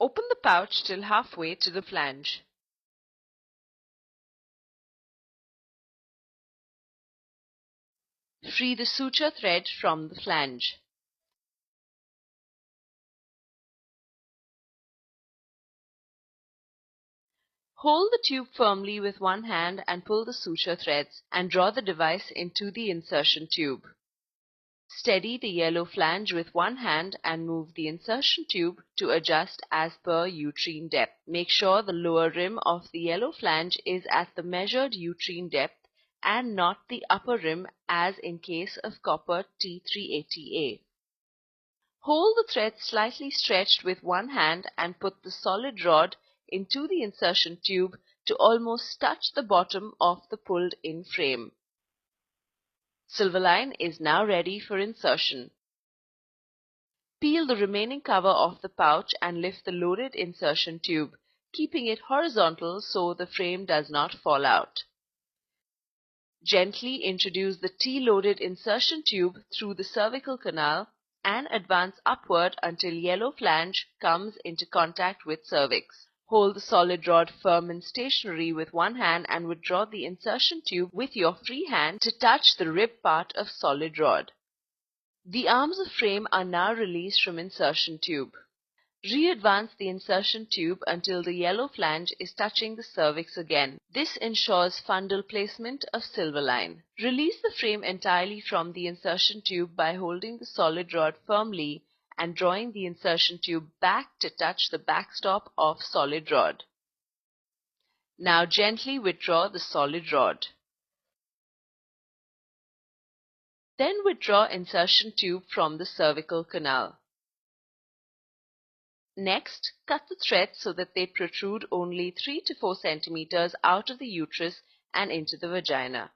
Open the pouch till halfway to the flange. Free the suture thread from the flange. Hold the tube firmly with one hand and pull the suture threads and draw the device into the insertion tube. Steady the yellow flange with one hand and move the insertion tube to adjust as per uterine depth. Make sure the lower rim of the yellow flange is at the measured uterine depth and not the upper rim as in case of copper T380A. Hold the thread slightly stretched with one hand and put the solid rod into the insertion tube to almost touch the bottom of the pulled-in frame. Silver line is now ready for insertion. Peel the remaining cover off the pouch and lift the loaded insertion tube, keeping it horizontal so the frame does not fall out. Gently introduce the T-loaded insertion tube through the cervical canal and advance upward until yellow flange comes into contact with cervix. Hold the solid rod firm and stationary with one hand and withdraw the insertion tube with your free hand to touch the rib part of solid rod. The arms of frame are now released from insertion tube. Re-advance the insertion tube until the yellow flange is touching the cervix again. This ensures fundal placement of silver line. Release the frame entirely from the insertion tube by holding the solid rod firmly and drawing the insertion tube back to touch the backstop of solid rod. Now gently withdraw the solid rod. Then withdraw insertion tube from the cervical canal. Next, cut the threads so that they protrude only 3 to 4 centimeters out of the uterus and into the vagina.